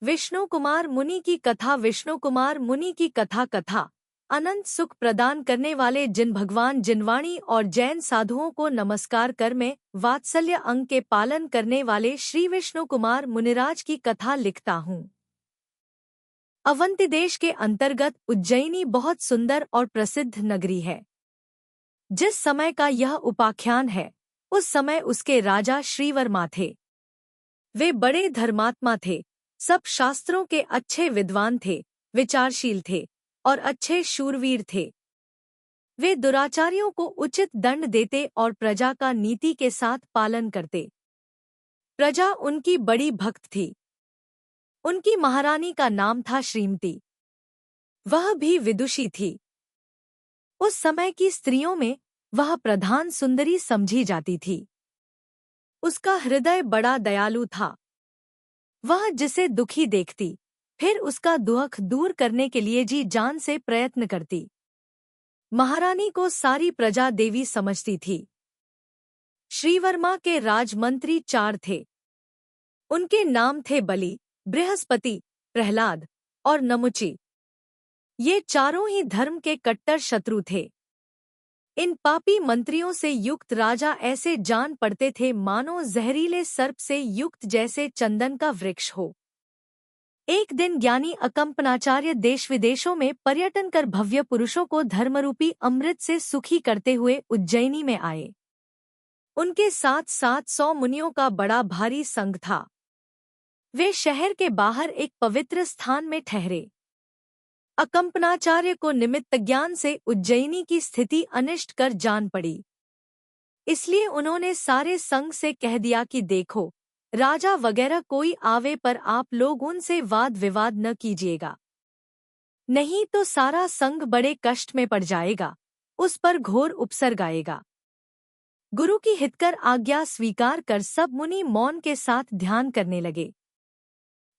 विष्णु कुमार मुनि की कथा। विष्णु कुमार मुनि की कथा कथा अनंत सुख प्रदान करने वाले जिन भगवान जिनवाणी और जैन साधुओं को नमस्कार कर में वात्सल्य अंग के पालन करने वाले श्री विष्णु कुमार मुनिराज की कथा लिखता हूँ। अवंती देश के अंतर्गत उज्जैनी बहुत सुंदर और प्रसिद्ध नगरी है। जिस समय का यह उपाख्यान है उस समय उसके राजा श्रीवर्मा थे। वे बड़े धर्मात्मा थे, सब शास्त्रों के अच्छे विद्वान थे, विचारशील थे और अच्छे शूरवीर थे। वे दुराचारियों को उचित दंड देते और प्रजा का नीति के साथ पालन करते। प्रजा उनकी बड़ी भक्त थी। उनकी महारानी का नाम था श्रीमती। वह भी विदुषी थी। उस समय की स्त्रियों में वह प्रधान सुंदरी समझी जाती थी। उसका हृदय बड़ा दयालु था। वह जिसे दुखी देखती फिर उसका दुख दूर करने के लिए जी जान से प्रयत्न करती। महारानी को सारी प्रजा देवी समझती थी। श्रीवर्मा के राजमंत्री 4 थे। उनके नाम थे बलि, बृहस्पति, प्रहलाद और नमुची। ये चारों ही धर्म के कट्टर शत्रु थे। इन पापी मंत्रियों से युक्त राजा ऐसे जान पड़ते थे मानो जहरीले सर्प से युक्त जैसे चंदन का वृक्ष हो। एक दिन ज्ञानी अकंपनाचार्य देश विदेशों में पर्यटन कर भव्य पुरुषों को धर्मरूपी अमृत से सुखी करते हुए उज्जैनी में आए। उनके साथ 700 मुनियों का बड़ा भारी संघ था। वे शहर के बाहर एक पवित्र स्थान में ठहरे। अकंपनाचार्य को निमित्त ज्ञान से उज्जैनी की स्थिति अनिष्ट कर जान पड़ी। इसलिए उन्होंने सारे संघ से कह दिया कि देखो, राजा वगैरह कोई आवे पर आप लोग उनसे वाद विवाद न कीजिएगा, नहीं तो सारा संघ बड़े कष्ट में पड़ जाएगा, उस पर घोर उपसर्ग आएगा। गुरु की हितकर आज्ञा स्वीकार कर सब मुनि मौन के साथ ध्यान करने लगे।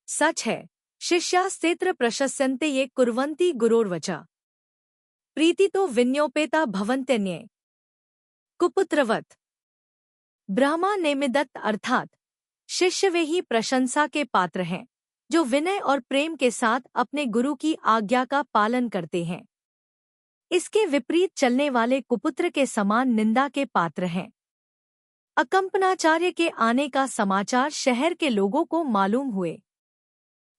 सच है, शिष्यास्तेत्र प्रशस्यन्ते ये कुर्वन्ति गुरोर्वचा प्रीतितो विन्योपेता भवन्त्यन्ये कुपुत्रवत्। ब्रह्मा नेमिदत्त अर्थात शिष्य वे ही प्रशंसा के पात्र हैं जो विनय और प्रेम के साथ अपने गुरु की आज्ञा का पालन करते हैं। इसके विपरीत चलने वाले कुपुत्र के समान निंदा के पात्र हैं। अकंपनाचार्य के आने का समाचार शहर के लोगों को मालूम हुए।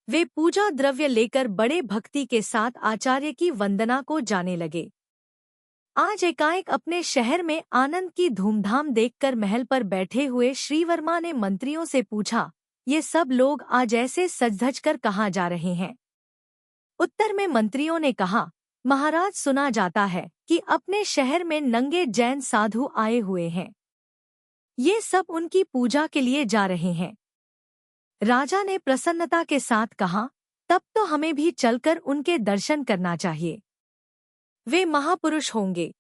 वे पूजा द्रव्य लेकर बड़े भक्ति के साथ आचार्य की वंदना को जाने लगे। आज एकाएक अपने शहर में आनंद की धूमधाम देखकर महल पर बैठे हुए श्रीवर्मा ने मंत्रियों से पूछा, ये सब लोग आज ऐसे सज-धज कर कहाँ जा रहे हैं? उत्तर में मंत्रियों ने कहा, महाराज सुना जाता है कि अपने शहर में नंगे जैन साधु आए हुए हैं। ये सब उनकी पूजा के लिए जा रहे हैं। राजा ने प्रसन्नता के साथ कहा, तब तो हमें भी चलकर उनके दर्शन करना चाहिए। वे महापुरुष होंगे।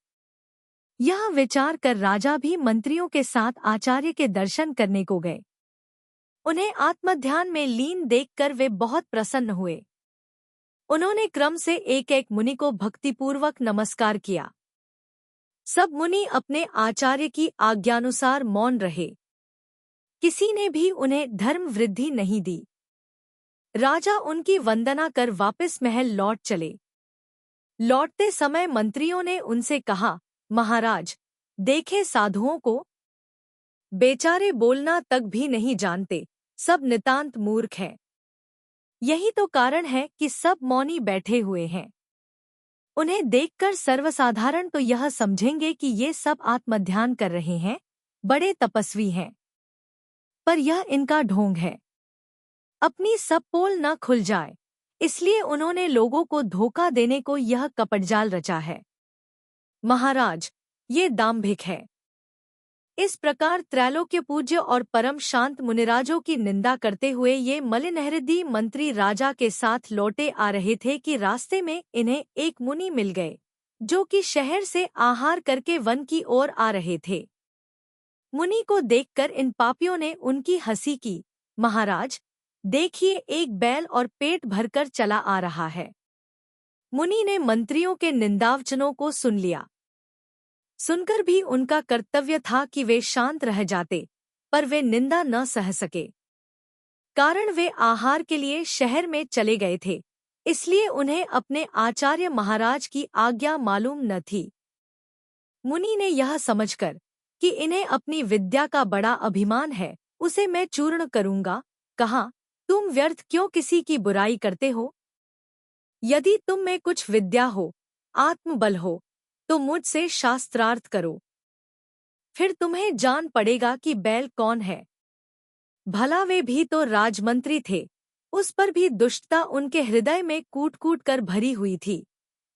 यह विचार कर राजा भी मंत्रियों के साथ आचार्य के दर्शन करने को गए। उन्हें आत्मध्यान में लीन देखकर वे बहुत प्रसन्न हुए। उन्होंने क्रम से एक एक मुनि को भक्तिपूर्वक नमस्कार किया। सब मुनि अपने आचार्य की आज्ञानुसार मौन रहे। किसी ने भी उन्हें धर्म वृद्धि नहीं दी। राजा उनकी वंदना कर वापस महल लौट चले। लौटते समय मंत्रियों ने उनसे कहा, महाराज, देखे साधुओं को, बेचारे बोलना तक भी नहीं जानते, सब नितांत मूर्ख हैं। यही तो कारण है कि सब मौनी बैठे हुए हैं। उन्हें देखकर सर्वसाधारण तो यह समझेंगे कि ये सब आत्मध्यान कर रहे हैं, बड़े तपस्वी हैं। पर यह इनका ढोंग है। अपनी सब पोल न खुल जाए, इसलिए उन्होंने लोगों को धोखा देने को यह कपटजाल रचा है। महाराज, ये दाम्भिक है। इस प्रकार त्रैलोक्य पूज्य और परम शांत मुनिराजों की निंदा करते हुए ये मलिनहृदय मंत्री राजा के साथ लौटे आ रहे थे कि रास्ते में इन्हें एक मुनि मिल गए, जो कि शहर से आहार करके वन की ओर आ रहे थे। मुनि को देखकर इन पापियों ने उनकी हंसी की। महाराज, देखिए, एक बैल और पेट भरकर चला आ रहा है। मुनि ने मंत्रियों के निंदावचनों को सुन लिया। सुनकर भी उनका कर्तव्य था कि वे शांत रह जाते, पर वे निंदा न सह सके। कारण वे आहार के लिए शहर में चले गए थे, इसलिए उन्हें अपने आचार्य महाराज की आज्ञा मालूम न थी। मुनि ने यह समझकर कि इन्हें अपनी विद्या का बड़ा अभिमान है, उसे मैं चूर्ण करूंगा, कहा, तुम व्यर्थ क्यों किसी की बुराई करते हो? यदि तुम में कुछ विद्या हो, आत्मबल हो, तो मुझसे शास्त्रार्थ करो। फिर तुम्हें जान पड़ेगा कि बैल कौन है। भला वे भी तो राजमंत्री थे, उस पर भी दुष्टता उनके हृदय में कूट कूट कर भरी हुई थी।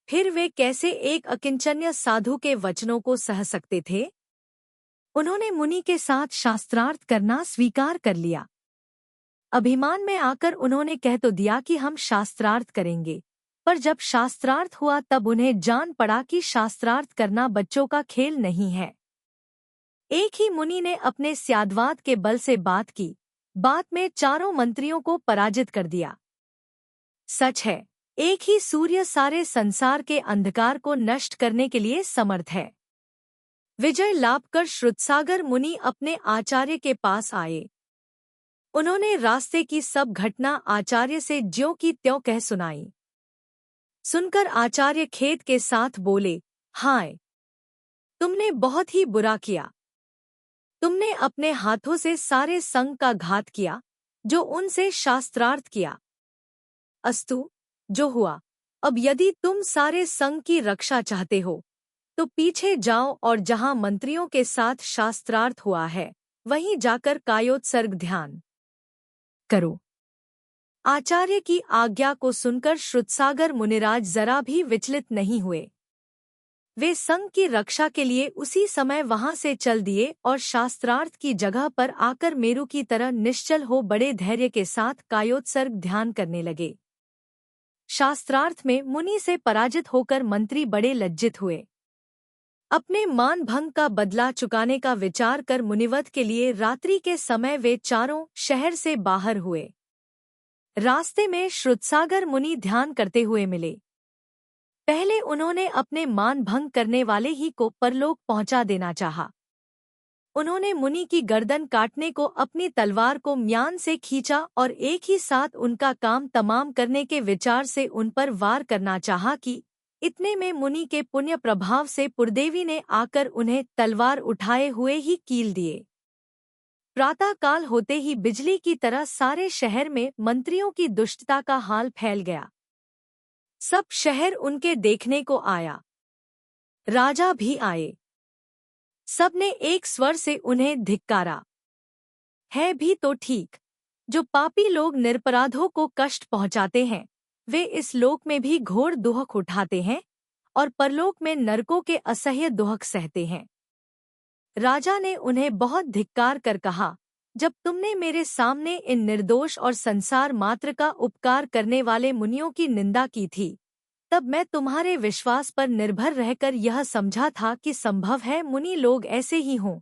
फिर वे कैसे एक अकिंचन्य साधु के वचनों को सह सकते थे? उन्होंने मुनि के साथ शास्त्रार्थ करना स्वीकार कर लिया। अभिमान में आकर उन्होंने कह तो दिया कि हम शास्त्रार्थ करेंगे, पर जब शास्त्रार्थ हुआ तब उन्हें जान पड़ा कि शास्त्रार्थ करना बच्चों का खेल नहीं है। एक ही मुनि ने अपने स्याद्वाद के बल से बात की, बात में चारों मंत्रियों को पराजित कर दिया। सच है, एक ही सूर्य सारे संसार के अंधकार को नष्ट करने के लिए समर्थ है। विजय लाभ कर श्रुतसागर मुनि अपने आचार्य के पास आए। उन्होंने रास्ते की सब घटना आचार्य से ज्यों की त्यों कह सुनाई। सुनकर आचार्य खेद के साथ बोले, हाय, तुमने बहुत ही बुरा किया। तुमने अपने हाथों से सारे संग का घात किया, जो उनसे शास्त्रार्थ किया। अस्तु, जो हुआ। अब यदि तुम सारे संग की रक्षा चाहते हो, तो पीछे जाओ और जहां मंत्रियों के साथ शास्त्रार्थ हुआ है, वहीं जाकर कायोत्सर्ग ध्यान करो। आचार्य की आज्ञा को सुनकर श्रुतसागर मुनिराज जरा भी विचलित नहीं हुए। वे संग की रक्षा के लिए उसी समय वहां से चल दिए और शास्त्रार्थ की जगह पर आकर मेरु की तरह निश्चल हो बड़े धैर्य के साथ कायोत्सर्ग ध्यान करने लगे। शास्त्रार्थ में मुनि से पराजित होकर मंत्री बड़े लज्जित हुए। अपने मान भंग का बदला चुकाने का विचार कर मुनिवध के लिए रात्रि के समय वे चारों शहर से बाहर हुए। रास्ते में श्रुतसागर मुनि ध्यान करते हुए मिले। पहले उन्होंने अपने मान भंग करने वाले ही को परलोक पहुंचा देना चाहा। उन्होंने मुनि की गर्दन काटने को अपनी तलवार को म्यान से खींचा और एक ही साथ उनका काम तमाम करने के विचार से उन पर वार करना चाहा कि इतने में मुनि के पुण्य प्रभाव से पुरदेवी ने आकर उन्हें तलवार उठाए हुए ही कील दिए। प्रातः काल होते ही बिजली की तरह सारे शहर में मंत्रियों की दुष्टता का हाल फैल गया। सब शहर उनके देखने को आया। राजा भी आए। सबने एक स्वर से उन्हें धिक्कारा। है भी तो ठीक, जो पापी लोग निरपराधों को कष्ट पहुंचाते हैं, वे इस लोक में भी घोर दुहक उठाते हैं और परलोक में नरकों के असह्य दुहक सहते हैं। राजा ने उन्हें बहुत धिक्कार कर कहा, जब तुमने मेरे सामने इन निर्दोष और संसार मात्र का उपकार करने वाले मुनियों की निंदा की थी, तब मैं तुम्हारे विश्वास पर निर्भर रहकर यह समझा था कि संभव है मुनि लोग ऐसे ही हों,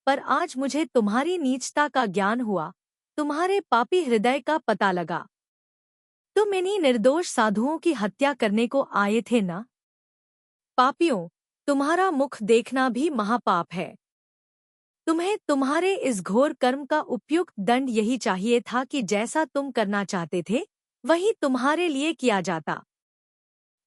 पर आज मुझे तुम्हारी नीचता का ज्ञान हुआ, तुम्हारे पापी हृदय का पता लगा। तुम इन्हीं निर्दोष साधुओं की हत्या करने को आए थे न? पापियों, तुम्हारा मुख देखना भी महापाप है। तुम्हें तुम्हारे इस घोर कर्म का उपयुक्त दंड यही चाहिए था कि जैसा तुम करना चाहते थे, वही तुम्हारे लिए किया जाता।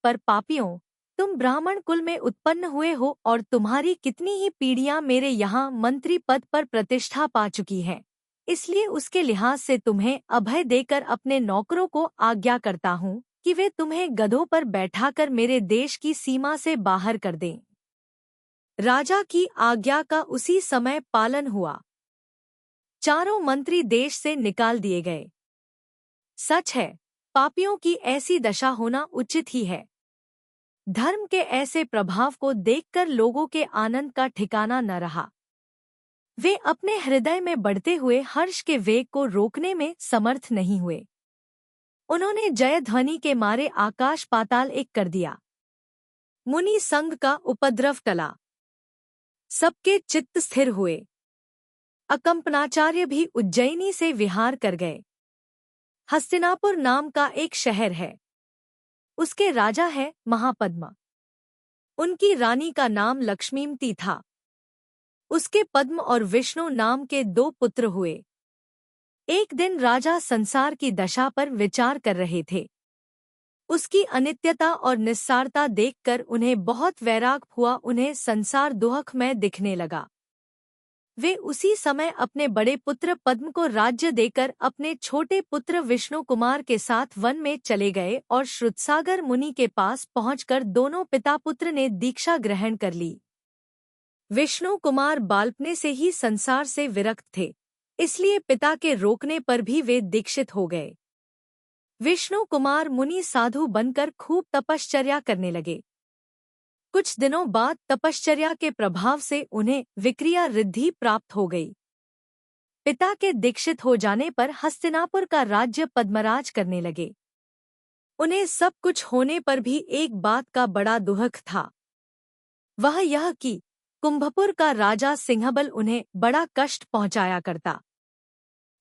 पर पापियों, तुम ब्राह्मण कुल में उत्पन्न हुए हो और तुम्हारी कितनी ही पीढ़ियां मेरे यहाँ मंत्री पद पर प्रतिष्ठा पा चुकी हैं, इसलिए उसके लिहाज से तुम्हें अभय देकर अपने नौकरों को आज्ञा करता हूँ कि वे तुम्हें गधों पर बैठाकर मेरे देश की सीमा से बाहर कर दें। राजा की आज्ञा का उसी समय पालन हुआ। चारों मंत्री देश से निकाल दिए गए। सच है, पापियों की ऐसी दशा होना उचित ही है। धर्म के ऐसे प्रभाव को देखकर लोगों के आनंद का ठिकाना न रहा। वे अपने हृदय में बढ़ते हुए हर्ष के वेग को रोकने में समर्थ नहीं हुए। उन्होंने जय ध्वनि के मारे आकाश पाताल एक कर दिया। मुनि संघ का उपद्रव टला। सबके चित्त स्थिर हुए। अकंपनाचार्य भी उज्जैनी से विहार कर गए। हस्तिनापुर नाम का एक शहर है। उसके राजा है महापद्म। उनकी रानी का नाम लक्ष्मीमती था। उसके पद्म और विष्णु नाम के 2 पुत्र हुए। एक दिन राजा संसार की दशा पर विचार कर रहे थे। उसकी अनित्यता और निस्सारता देखकर उन्हें बहुत वैराग हुआ। उन्हें संसार दुःखमय दिखने लगा। वे उसी समय अपने बड़े पुत्र पद्म को राज्य देकर अपने छोटे पुत्र विष्णु कुमार के साथ वन में चले गए और श्रुतसागर मुनि के पास पहुंचकर दोनों पिता पुत्र ने दीक्षा ग्रहण कर ली। विष्णु कुमार बालपने से ही संसार से विरक्त थे, इसलिए पिता के रोकने पर भी वे दीक्षित हो गए। विष्णु कुमार मुनि साधु बनकर खूब तपश्चर्या करने लगे। कुछ दिनों बाद तपश्चर्या के प्रभाव से उन्हें विक्रिया रिद्धि प्राप्त हो गई। पिता के दीक्षित हो जाने पर हस्तिनापुर का राज्य पद्मराज करने लगे। उन्हें सब कुछ होने पर भी एक बात का बड़ा दुख था। वह यह कि कुंभपुर का राजा सिंहबल उन्हें बड़ा कष्ट पहुंचाया करता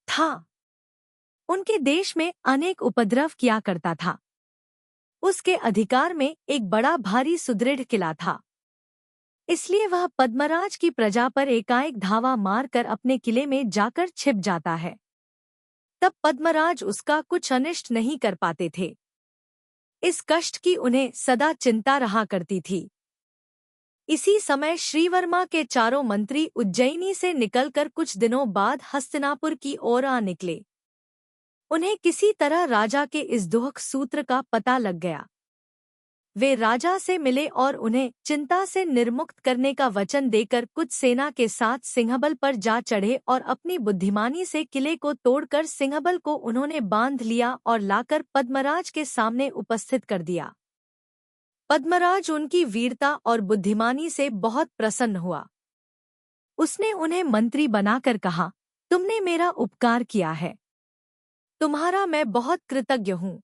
था। उनके देश में अनेक उपद्रव किया करता था। उसके अधिकार में एक बड़ा भारी सुदृढ़ किला था, इसलिए वह पद्मराज की प्रजा पर एकाएक धावा मारकर अपने किले में जाकर छिप जाता है। तब पद्मराज उसका कुछ अनिष्ट नहीं कर पाते थे। इस कष्ट की उन्हें सदा चिंता रहा करती थी। इसी समय श्रीवर्मा के चारों मंत्री उज्जैनी से निकलकर कुछ दिनों बाद हस्तिनापुर की ओर आ निकले। उन्हें किसी तरह राजा के इस दुख सूत्र का पता लग गया। वे राजा से मिले और उन्हें चिंता से निर्मुक्त करने का वचन देकर कुछ सेना के साथ सिंहबल पर जा चढ़े और अपनी बुद्धिमानी से किले को तोड़कर सिंहबल को उन्होंने बांध लिया और लाकर पद्मराज के सामने उपस्थित कर दिया। पद्मराज उनकी वीरता और बुद्धिमानी से बहुत प्रसन्न हुआ। उसने उन्हें मंत्री बनाकर कहा, तुमने मेरा उपकार किया है, तुम्हारा मैं बहुत कृतज्ञ हूँ।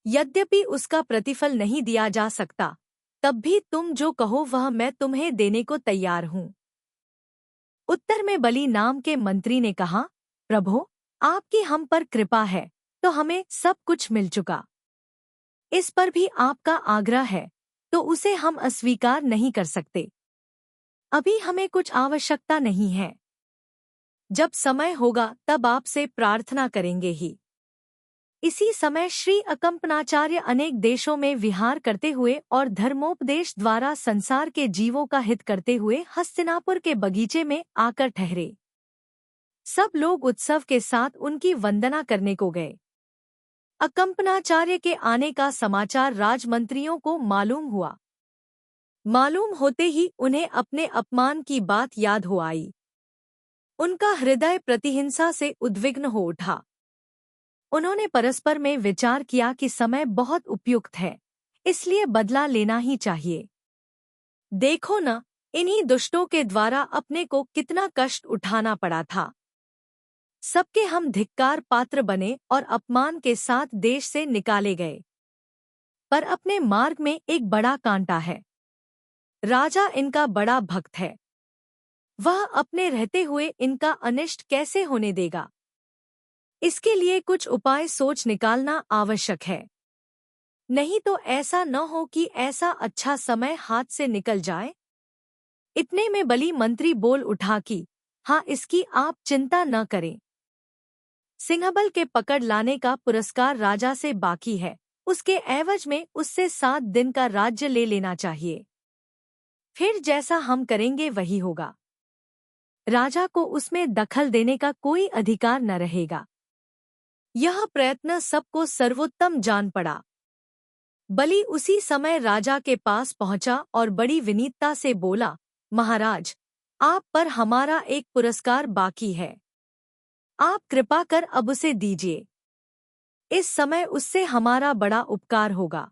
यद्यपि उसका प्रतिफल नहीं दिया जा सकता, तब भी तुम जो कहो वह मैं तुम्हें देने को तैयार हूँ। उत्तर में बलि नाम के मंत्री ने कहा, प्रभो, आपकी हम पर कृपा है तो हमें सब कुछ मिल चुका। इस पर भी आपका आग्रह है तो उसे हम अस्वीकार नहीं कर सकते। अभी हमें कुछ आवश्यकता नहीं है। जब समय होगा तब आपसे प्रार्थना करेंगे ही। इसी समय श्री अकंपनाचार्य अनेक देशों में विहार करते हुए और धर्मोपदेश द्वारा संसार के जीवों का हित करते हुए हस्तिनापुर के बगीचे में आकर ठहरे। सब लोग उत्सव के साथ उनकी वंदना करने को गए। अकंपनाचार्य के आने का समाचार राजमंत्रियों को मालूम हुआ। मालूम होते ही उन्हें अपने अपमान की बात याद हो आई। उनका हृदय प्रतिहिंसा से उद्विग्न हो उठा। उन्होंने परस्पर में विचार किया कि समय बहुत उपयुक्त है, इसलिए बदला लेना ही चाहिए। देखो न, इन्हीं दुष्टों के द्वारा अपने को कितना कष्ट उठाना पड़ा था। सबके हम धिक्कार पात्र बने और अपमान के साथ देश से निकाले गए। पर अपने मार्ग में एक बड़ा कांटा है। राजा इनका बड़ा भक्त है। वह अपने रहते हुए इनका अनिष्ट कैसे होने देगा? इसके लिए कुछ उपाय सोच निकालना आवश्यक है। नहीं तो ऐसा न हो कि ऐसा अच्छा समय हाथ से निकल जाए। इतने में बलि मंत्री बोल उठा कि हाँ, इसकी आप चिंता न करें। सिंहबल के पकड़ लाने का पुरस्कार राजा से बाकी है। उसके एवज में उससे 7 दिन का राज्य ले लेना चाहिए। फिर जैसा हम करेंगे वही होगा। राजा को उसमें दखल देने का कोई अधिकार न रहेगा। यह प्रयत्न सबको सर्वोत्तम जान पड़ा। बलि उसी समय राजा के पास पहुंचा और बड़ी विनीतता से बोला, महाराज, आप पर हमारा एक पुरस्कार बाकी है। आप कृपा कर अब उसे दीजिए। इस समय उससे हमारा बड़ा उपकार होगा।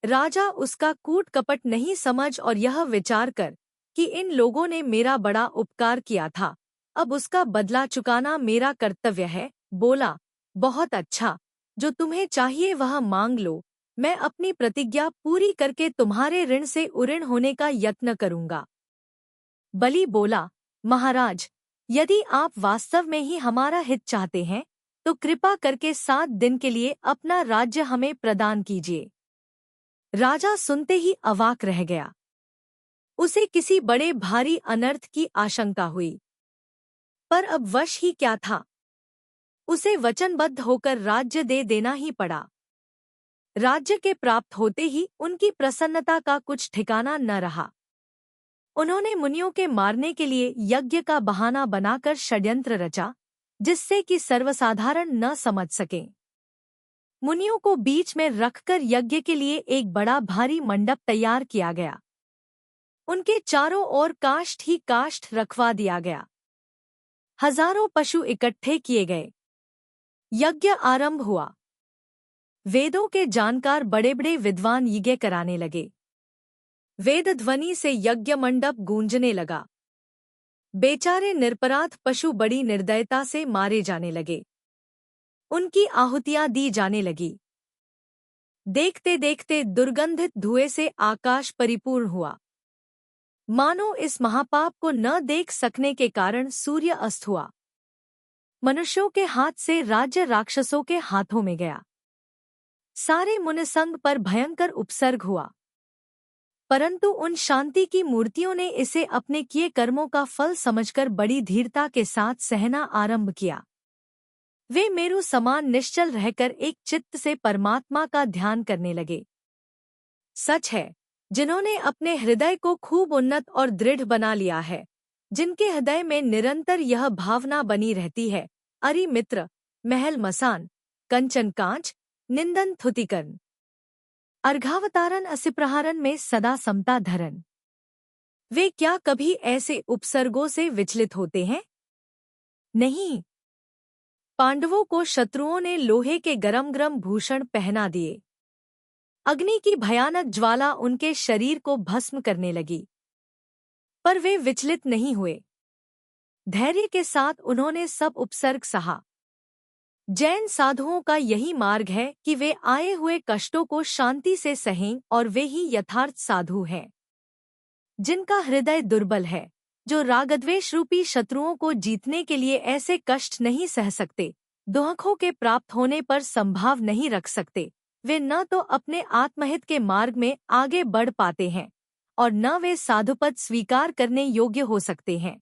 राजा उसका कूट कपट नहीं समझ और यह विचार कर कि इन लोगों ने मेरा बड़ा उपकार किया था, अब उसका बदला चुकाना मेरा कर्तव्य है, बोला, बहुत अच्छा, जो तुम्हें चाहिए वह मांग लो। मैं अपनी प्रतिज्ञा पूरी करके तुम्हारे ऋण से उऋण होने का यत्न करूंगा। बलि बोला, महाराज, यदि आप वास्तव में ही हमारा हित चाहते हैं तो कृपा करके 7 दिन के लिए अपना राज्य हमें प्रदान कीजिए। राजा सुनते ही अवाक रह गया। उसे किसी बड़े भारी अनर्थ की आशंका हुई। पर अब वश ही क्या था, उसे वचनबद्ध होकर राज्य दे देना ही पड़ा। राज्य के प्राप्त होते ही उनकी प्रसन्नता का कुछ ठिकाना न रहा। उन्होंने मुनियों के मारने के लिए यज्ञ का बहाना बनाकर षड्यंत्र रचा, जिससे कि सर्वसाधारण न समझ सकें। मुनियों को बीच में रखकर यज्ञ के लिए एक बड़ा भारी मंडप तैयार किया गया। उनके चारों ओर काष्ठ ही काष्ठ रखवा दिया गया। हजारों पशु इकट्ठे किए गए। यज्ञ आरंभ हुआ। वेदों के जानकार बड़े बड़े विद्वान यज्ञ कराने लगे। वेद ध्वनि से यज्ञ मंडप गूंजने लगा। बेचारे निरपराध पशु बड़ी निर्दयता से मारे जाने लगे। उनकी आहुतियां दी जाने लगी। देखते देखते दुर्गंधित धुएं से आकाश परिपूर्ण हुआ। मानो इस महापाप को न देख सकने के कारण सूर्य अस्त हुआ। मनुष्यों के हाथ से राज्य राक्षसों के हाथों में गया। सारे मुनिसंग पर भयंकर उपसर्ग हुआ। परंतु उन शांति की मूर्तियों ने इसे अपने किए कर्मों का फल समझकर बड़ी धीरता के साथ सहना आरंभ किया। वे मेरु समान निश्चल रहकर एक चित्त से परमात्मा का ध्यान करने लगे। सच है, जिन्होंने अपने हृदय को खूब उन्नत और दृढ़ बना लिया है, जिनके हृदय में निरंतर यह भावना बनी रहती है, अरि मित्र, महल मसान, कंचन कांच, निंदन थुतिकरण, अर्घावतारन असिप्रहारन में सदा समता धरन। वे क्या कभी ऐसे उपसर्गों से विचलित होते हैं? नहीं। पांडवों को शत्रुओं ने लोहे के गरम गरम भूषण पहना दिए। अग्नि की भयानक ज्वाला उनके शरीर को भस्म करने लगी, पर वे विचलित नहीं हुए। धैर्य के साथ उन्होंने सब उपसर्ग सहा। जैन साधुओं का यही मार्ग है कि वे आए हुए कष्टों को शांति से सहें, और वे ही यथार्थ साधु हैं। जिनका हृदय दुर्बल है, जो रागद्वेष रूपी शत्रुओं को जीतने के लिए ऐसे कष्ट नहीं सह सकते, दुखों के प्राप्त होने पर संभाव नहीं रख सकते, वे न तो अपने आत्महित के मार्ग में आगे बढ़ पाते हैं और न वे साधुपद स्वीकार करने योग्य हो सकते हैं।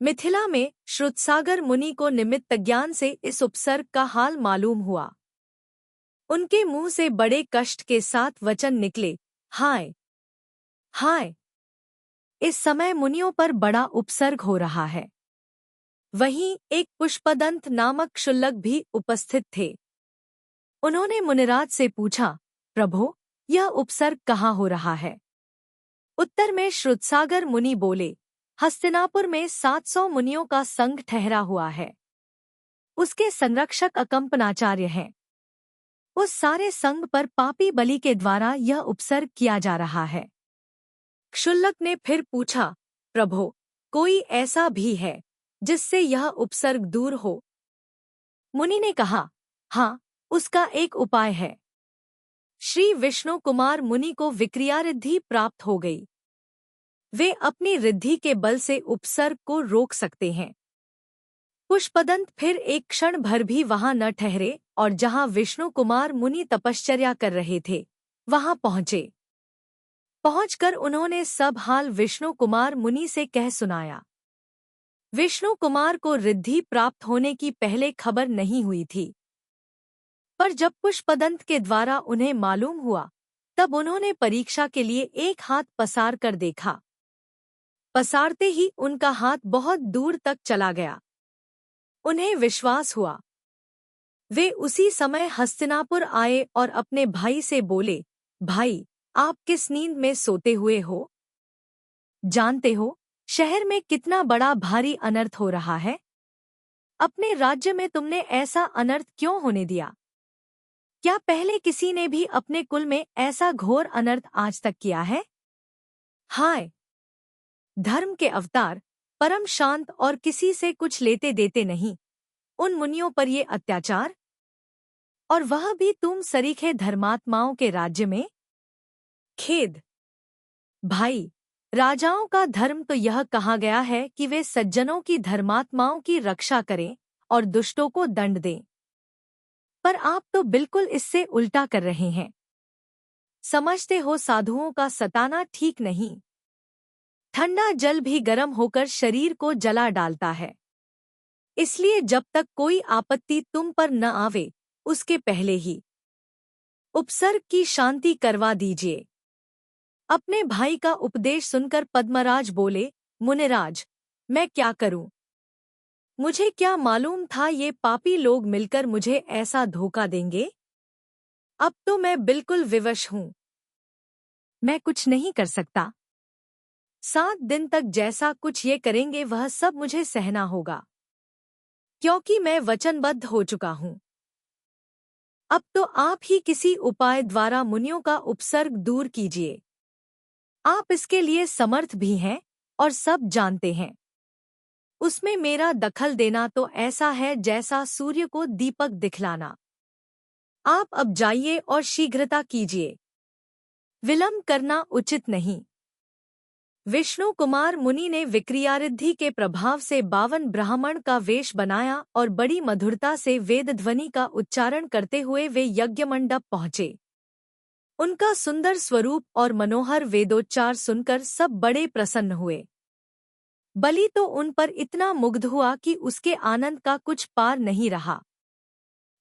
मिथिला में श्रुतसागर मुनि को निमित्त ज्ञान से इस उपसर्ग का हाल मालूम हुआ। उनके मुंह से बड़े कष्ट के साथ वचन निकले, हाय हाय, इस समय मुनियों पर बड़ा उपसर्ग हो रहा है। वहीं एक पुष्पदंत नामक क्षुल्लक भी उपस्थित थे। उन्होंने मुनिराज से पूछा, प्रभो, यह उपसर्ग कहाँ हो रहा है? उत्तर में श्रुतसागर मुनि बोले, हस्तिनापुर में 700 मुनियों का संघ ठहरा हुआ है। उसके संरक्षक अकंपनाचार्य हैं। उस सारे संघ पर पापी बलि के द्वारा यह उपसर्ग किया जा रहा है। क्षुल्लक ने फिर पूछा, प्रभो, कोई ऐसा भी है जिससे यह उपसर्ग दूर हो? मुनि ने कहा, हाँ, उसका एक उपाय है। श्री विष्णु कुमार मुनि को विक्रियारिद्धि प्राप्त हो गई। वे अपनी रिद्धि के बल से उपसर्ग को रोक सकते हैं। पुष्पदंत फिर एक क्षण भर भी वहां न ठहरे और जहां विष्णु कुमार मुनि तपश्चर्या कर रहे थे, वहां पहुंचे। पहुंचकर उन्होंने सब हाल विष्णु कुमार मुनि से कह सुनाया। विष्णु कुमार को रिद्धि प्राप्त होने की पहले खबर नहीं हुई थी, पर जब पुष्पदंत के द्वारा उन्हें मालूम हुआ, तब उन्होंने परीक्षा के लिए एक हाथ पसार कर देखा। पसारते ही उनका हाथ बहुत दूर तक चला गया। उन्हें विश्वास हुआ। वे उसी समय हस्तिनापुर आए और अपने भाई से बोले, भाई, आप किस नींद में सोते हुए हो? जानते हो, शहर में कितना बड़ा भारी अनर्थ हो रहा है। अपने राज्य में तुमने ऐसा अनर्थ क्यों होने दिया? क्या पहले किसी ने भी अपने कुल में ऐसा घोर अनर्थ आज तक किया है? हाय, धर्म के अवतार, परम शांत और किसी से कुछ लेते देते नहीं, उन मुनियों पर ये अत्याचार, और वह भी तुम सरीखे धर्मात्माओं के राज्य में। खेद। भाई, राजाओं का धर्म तो यह कहा गया है कि वे सज्जनों की धर्मात्माओं की रक्षा करें और दुष्टों को दंड दें, पर आप तो बिल्कुल इससे उल्टा कर रहे हैं। समझते हो, साधुओं का सताना ठीक नहीं। ठंडा जल भी गर्म होकर शरीर को जला डालता है। इसलिए जब तक कोई आपत्ति तुम पर न आवे, उसके पहले ही उपसर्ग की शांति करवा दीजिए। अपने भाई का उपदेश सुनकर पद्मराज बोले, मुनिराज, मैं क्या करूं? मुझे क्या मालूम था ये पापी लोग मिलकर मुझे ऐसा धोखा देंगे। अब तो मैं बिल्कुल विवश हूं। मैं कुछ नहीं कर सकता। 7 दिन तक जैसा कुछ ये करेंगे वह सब मुझे सहना होगा, क्योंकि मैं वचनबद्ध हो चुका हूं। अब तो आप ही किसी उपाय द्वारा मुनियों का उपसर्ग दूर कीजिए। आप इसके लिए समर्थ भी हैं और सब जानते हैं। उसमें मेरा दखल देना तो ऐसा है जैसा सूर्य को दीपक दिखलाना। आप अब जाइए और शीघ्रता कीजिए। विलंब करना उचित नहीं। विष्णु कुमार मुनि ने विक्रियारिद्धि के प्रभाव से 52 ब्राह्मण का वेश बनाया और बड़ी मधुरता से वेद ध्वनि का उच्चारण करते हुए वे यज्ञ मंडप पहुंचे। उनका सुंदर स्वरूप और मनोहर वेदोच्चार सुनकर सब बड़े प्रसन्न हुए। बलि तो उन पर इतना मुग्ध हुआ कि उसके आनंद का कुछ पार नहीं रहा।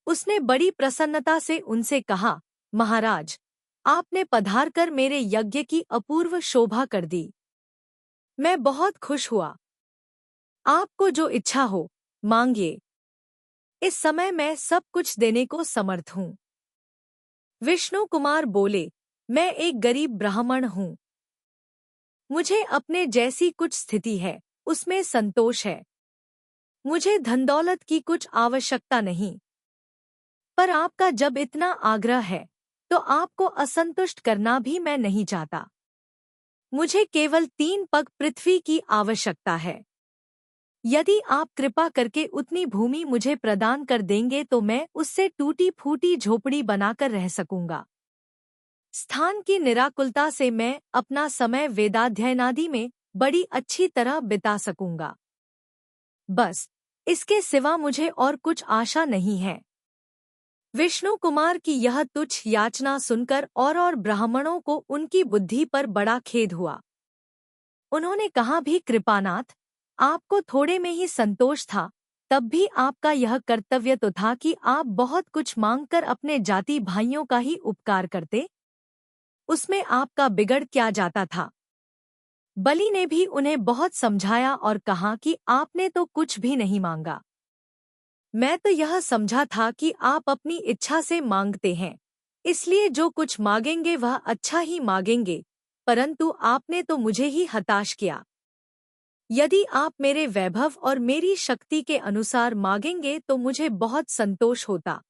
उसने बड़ी प्रसन्नता से उनसे कहा, महाराज, आपने पधारकर मेरे यज्ञ की अपूर्व शोभा कर दी। मैं बहुत खुश हुआ। आपको जो इच्छा हो मांगिए। इस समय मैं सब कुछ देने को समर्थ हूँ। विष्णु कुमार बोले, मैं एक गरीब ब्राह्मण हूँ। मुझे अपने जैसी कुछ स्थिति है उसमें संतोष है। मुझे धन दौलत की कुछ आवश्यकता नहीं। पर आपका जब इतना आग्रह है तो आपको असंतुष्ट करना भी मैं नहीं चाहता। मुझे केवल 3 पग पृथ्वी की आवश्यकता है। यदि आप कृपा करके उतनी भूमि मुझे प्रदान कर देंगे तो मैं उससे टूटी फूटी झोपड़ी बनाकर रह सकूंगा। स्थान की निराकुलता से मैं अपना समय वेदाध्ययनादि में बड़ी अच्छी तरह बिता सकूंगा। बस इसके सिवा मुझे और कुछ आशा नहीं है। विष्णु कुमार की यह तुच्छ याचना सुनकर और ब्राह्मणों को उनकी बुद्धि पर बड़ा खेद हुआ। उन्होंने कहा, भी कृपानाथ, आपको थोड़े में ही संतोष था, तब भी आपका यह कर्तव्य तो था कि आप बहुत कुछ मांगकर अपने जाति भाइयों का ही उपकार करते। उसमें आपका बिगड़ क्या जाता था। बलि ने भी उन्हें बहुत समझाया और कहा कि आपने तो कुछ भी नहीं मांगा। मैं तो यह समझा था कि आप अपनी इच्छा से मांगते हैं, इसलिए जो कुछ मांगेंगे वह अच्छा ही मांगेंगे, परंतु आपने तो मुझे ही हताश किया। यदि आप मेरे वैभव और मेरी शक्ति के अनुसार मांगेंगे तो मुझे बहुत संतोष होता।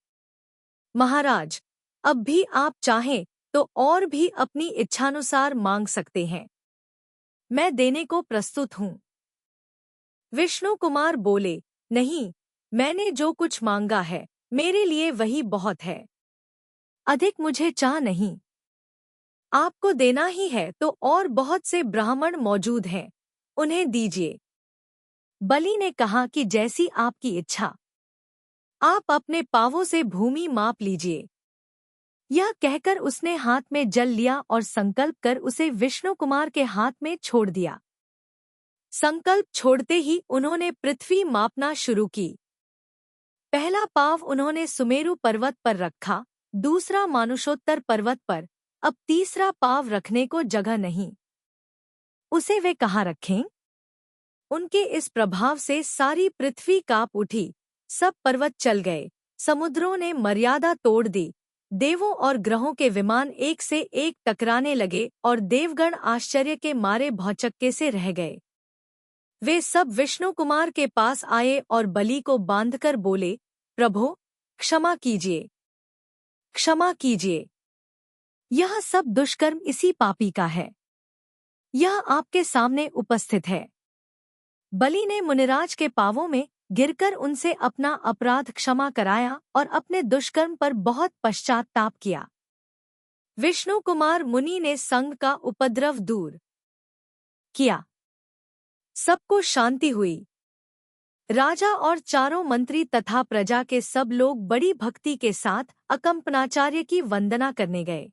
महाराज, अब भी आप चाहें तो और भी अपनी इच्छानुसार मांग सकते हैं। मैं देने को प्रस्तुत हूँ। विष्णु कुमार बोले, नहीं, मैंने जो कुछ मांगा है मेरे लिए वही बहुत है। अधिक मुझे चाह नहीं। आपको देना ही है तो और बहुत से ब्राह्मण मौजूद हैं, उन्हें दीजिए। बलि ने कहा कि जैसी आपकी इच्छा। आप अपने पांवों से भूमि माप लीजिए। यह कहकर उसने हाथ में जल लिया और संकल्प कर उसे विष्णु कुमार के हाथ में छोड़ दिया। संकल्प छोड़ते ही उन्होंने पृथ्वी मापना शुरू की। पहला पाँव उन्होंने सुमेरु पर्वत पर रखा, दूसरा मानुषोत्तर पर्वत पर, अब तीसरा पाँव रखने को जगह नहीं। उसे वे कहाँ रखें? उनके इस प्रभाव से सारी पृथ्वी कांप उठी, सब पर्वत चल गए, समुद्रों ने मर्यादा तोड़ दी, देवों और ग्रहों के विमान एक से एक टकराने लगे और देवगण आश्चर्य के मारे भौचक्के से रह गए। वे सब विष्णु कुमार के पास आए और बलि को बांधकर बोले, प्रभो, क्षमा कीजिए, क्षमा कीजिए। यह सब दुष्कर्म इसी पापी का है। यह आपके सामने उपस्थित है। बलि ने मुनिराज के पांवों में गिरकर उनसे अपना अपराध क्षमा कराया और अपने दुष्कर्म पर बहुत पश्चाताप किया। विष्णु कुमार मुनि ने संग का उपद्रव दूर किया। सबको शांति हुई। राजा और चारों मंत्री तथा प्रजा के सब लोग बड़ी भक्ति के साथ अकंपनाचार्य की वंदना करने गए।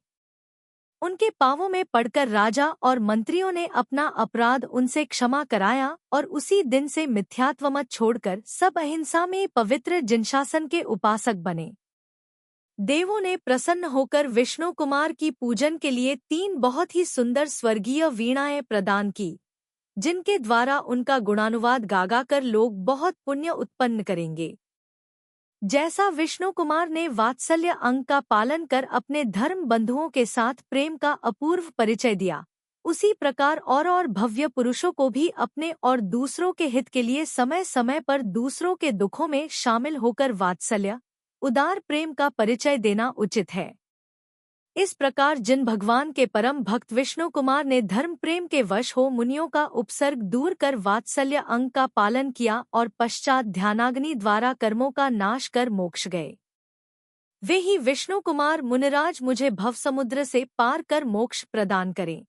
उनके पांवों में पड़कर राजा और मंत्रियों ने अपना अपराध उनसे क्षमा कराया और उसी दिन से मिथ्यात्वमत छोड़कर सब अहिंसा में पवित्र जिनशासन के उपासक बने। देवों ने प्रसन्न होकर विष्णु कुमार की पूजन के लिए 3 बहुत ही सुंदर स्वर्गीय वीणाएं प्रदान की, जिनके द्वारा उनका गुणानुवाद गागा कर लोग बहुत पुण्य उत्पन्न करेंगे। जैसा विष्णु कुमार ने वात्सल्य अंग का पालन कर अपने धर्म बंधुओं के साथ प्रेम का अपूर्व परिचय दिया, उसी प्रकार और भव्य पुरुषों को भी अपने और दूसरों के हित के लिए समय समय पर दूसरों के दुखों में शामिल होकर वात्सल्य, उदार प्रेम का परिचय देना उचित है। इस प्रकार जिन भगवान के परम भक्त विष्णु कुमार ने धर्म प्रेम के वश हो मुनियों का उपसर्ग दूर कर वात्सल्य अंग का पालन किया और पश्चात ध्यानाग्नि द्वारा कर्मों का नाश कर मोक्ष गए, वे ही विष्णु कुमार मुनिराज मुझे भवसमुद्र से पार कर मोक्ष प्रदान करें।